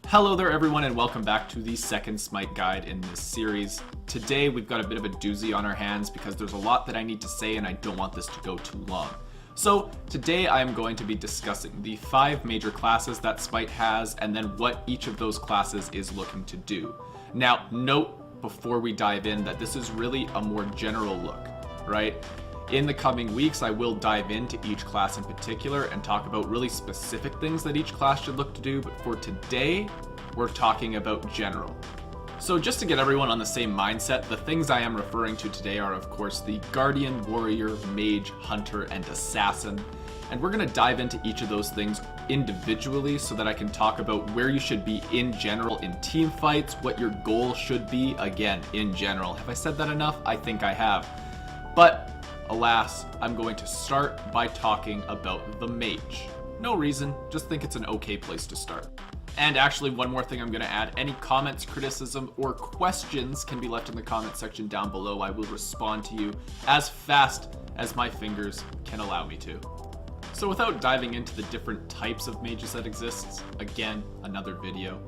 Hello there everyone and welcome back to the second Smite guide in this series. Today we've got a bit of a doozy on our hands because there's a lot that I need to say and I don't want this to go too long. So today I am going to be discussing the 5 major classes that Smite has and then what each of those classes is looking to do. Now note before we dive in that this is really a more general look, right? In the coming weeks, I will dive into each class in particular and talk about really specific things that each class should look to do, but for today, we're talking about general. So just to get everyone on the same mindset, the things I am referring to today are of course the Guardian, Warrior, Mage, Hunter, and Assassin. And we're going to dive into each of those things individually so that I can talk about where you should be in general in team fights, what your goal should be, again, in general. Have I said that enough? I think I have. But alas, I'm going to start by talking about the Mage. No reason, just think it's an okay place to start. And actually, one more thing I'm going to add, any comments, criticism, or questions can be left in the comment section down below. I will respond to you as fast as my fingers can allow me to. So without diving into the different types of mages that exist, again, another video.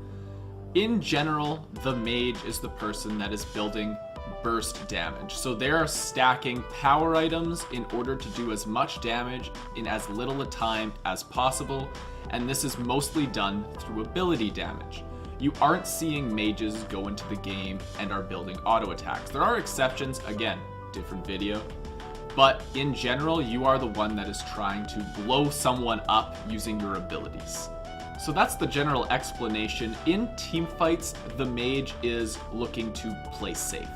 In general, the mage is the person that is building burst damage. So they are stacking power items in order to do as much damage in as little a time as possible, and this is mostly done through ability damage. You aren't seeing mages go into the game and are building auto attacks. There are exceptions, again, different video, but in general, you are the one that is trying to blow someone up using your abilities. So that's the general explanation. In team fights, the mage is looking to play safe,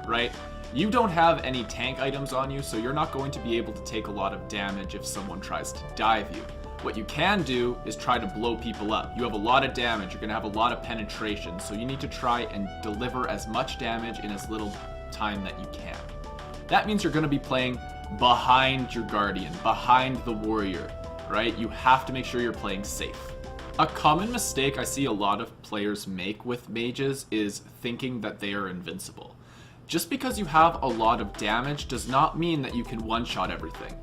right? You don't have any tank items on you, so you're not going to be able to take a lot of damage if someone tries to dive you. What you can do is try to blow people up. You have a lot of damage, you're going to have a lot of penetration, so you need to try and deliver as much damage in as little time that you can. That means you're going to be playing behind your Guardian, behind the Warrior, right? You have to make sure you're playing safe. A common mistake I see a lot of players make with mages is thinking that they are invincible. Just because you have a lot of damage does not mean that you can one-shot everything.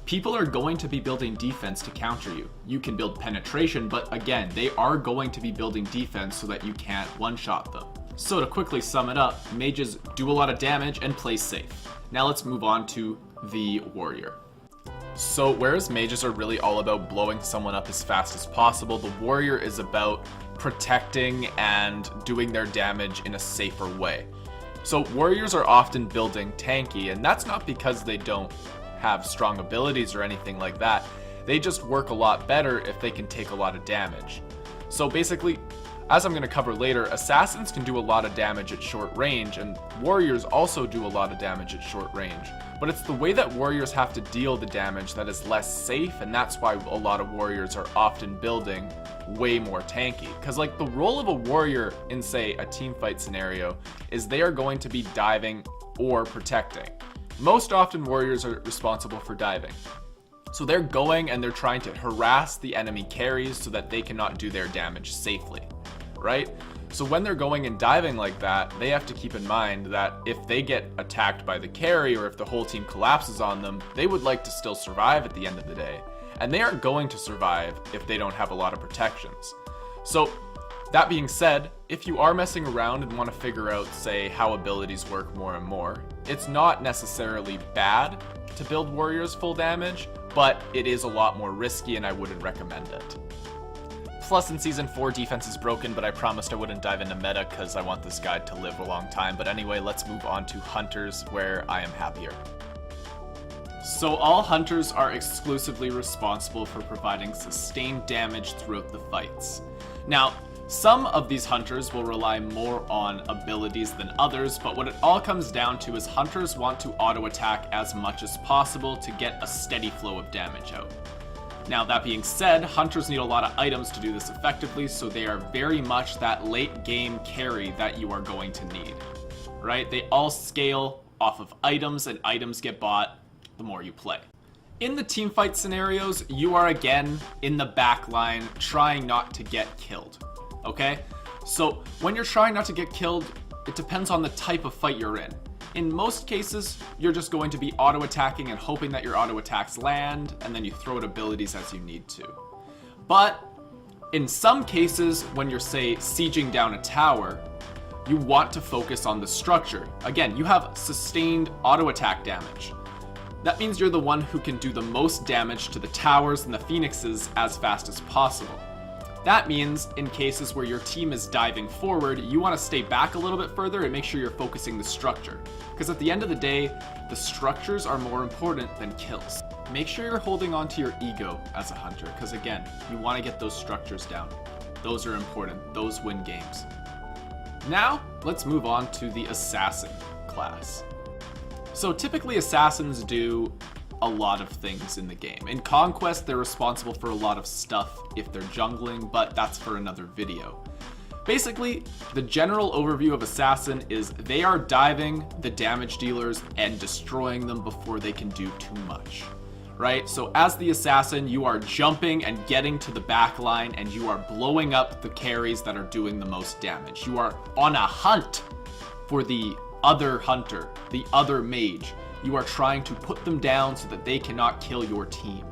People are going to be building defense to counter you. You can build penetration, but again, they are going to be building defense so that you can't one-shot them. So to quickly sum it up, mages do a lot of damage and play safe. Now let's move on to the Warrior. So whereas mages are really all about blowing someone up as fast as possible, the Warrior is about protecting and doing their damage in a safer way. So warriors are often building tanky, and that's not because they don't have strong abilities or anything like that. They just work a lot better if they can take a lot of damage. So basically, as I'm going to cover later, assassins can do a lot of damage at short range, and warriors also do a lot of damage at short range. But it's the way that warriors have to deal the damage that is less safe, and that's why a lot of warriors are often building way more tanky. Because like the role of a warrior in, say, a team fight scenario is they are going to be diving or protecting. Most often warriors are responsible for diving. So they're going and they're trying to harass the enemy carries so that they cannot do their damage safely, right? So when they're going and diving like that, they have to keep in mind that if they get attacked by the carry or if the whole team collapses on them, they would like to still survive at the end of the day. And they aren't going to survive if they don't have a lot of protections. So that being said, if you are messing around and want to figure out, say, how abilities work more and more, it's not necessarily bad to build warriors full damage, but it is a lot more risky and I wouldn't recommend it. Plus in Season 4, defense is broken, but I promised I wouldn't dive into meta because I want this guide to live a long time. But anyway, let's move on to hunters, where I am happier. So all hunters are exclusively responsible for providing sustained damage throughout the fights. Now, some of these hunters will rely more on abilities than others, but what it all comes down to is hunters want to auto attack as much as possible to get a steady flow of damage out. Now that being said, hunters need a lot of items to do this effectively, so they are very much that late game carry that you are going to need, right? They all scale off of items, and items get bought the more you play. In the teamfight scenarios, you are again in the back line trying not to get killed, okay? So when you're trying not to get killed, it depends on the type of fight you're in. In most cases, you're just going to be auto-attacking and hoping that your auto-attacks land, and then you throw out abilities as you need to. But In some cases, when you're, say, sieging down a tower, you want to focus on the structure. Again, you have sustained auto attack damage. That means you're the one who can do the most damage to the towers and the phoenixes as fast as possible. That means in cases where your team is diving forward, you want to stay back a little bit further and make sure you're focusing the structure. Because at the end of the day, the structures are more important than kills. Make sure you're holding on to your ego as a hunter, because again, you want to get those structures down. Those are important. Those win games. Now, let's move on to the assassin class. So typically assassins do a lot of things in the game. In Conquest, they're responsible for a lot of stuff if they're jungling, but that's for another video. Basically, the general overview of Assassin is they are diving the damage dealers and destroying them before they can do too much, right? So as the Assassin, you are jumping and getting to the back line and you are blowing up the carries that are doing the most damage. You are on a hunt for the other hunter, the other mage. You are trying to put them down so that they cannot kill your team.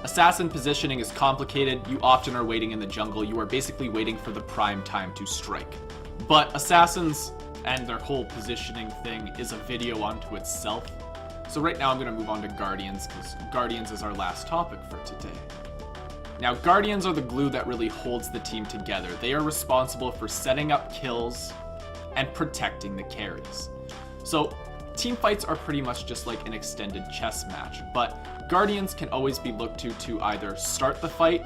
Assassin positioning is complicated. You often are waiting in the jungle. You are basically waiting for the prime time to strike. But assassins and their whole positioning thing is a video unto itself. So right now I'm going to move on to Guardians, because Guardians is our last topic for today. Now, Guardians are the glue that really holds the team together. They are responsible for setting up kills and protecting the carries. So team fights are pretty much just like an extended chess match, but Guardians can always be looked to either start the fight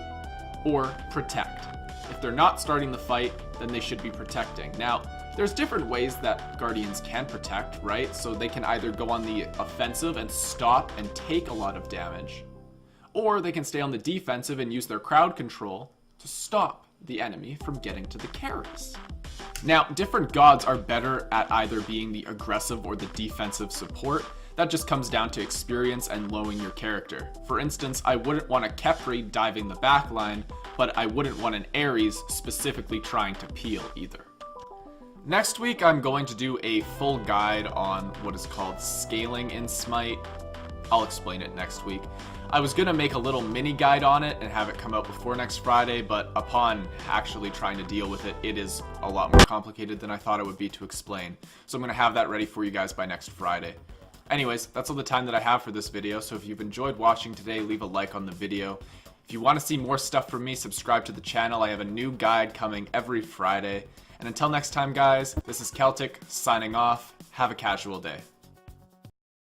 or protect. If they're not starting the fight, then they should be protecting. Now, there's different ways that Guardians can protect, right? So they can either go on the offensive and stop and take a lot of damage, or they can stay on the defensive and use their crowd control to stop the enemy from getting to the carries. Now, different gods are better at either being the aggressive or the defensive support. That just comes down to experience and lowering your character. For instance, I wouldn't want a Khepri diving the backline, but I wouldn't want an Ares specifically trying to peel either. Next week, I'm going to do a full guide on what is called scaling in Smite. I'll explain it next week. I was going to make a little mini guide on it and have it come out before next Friday, but upon actually trying to deal with it, it is a lot more complicated than I thought it would be to explain. So I'm going to have that ready for you guys by next Friday. Anyways, that's all the time that I have for this video, so if you've enjoyed watching today, leave a like on the video. If you want to see more stuff from me, subscribe to the channel. I have a new guide coming every Friday. And until next time, guys, this is Keltick signing off. Have a casual day.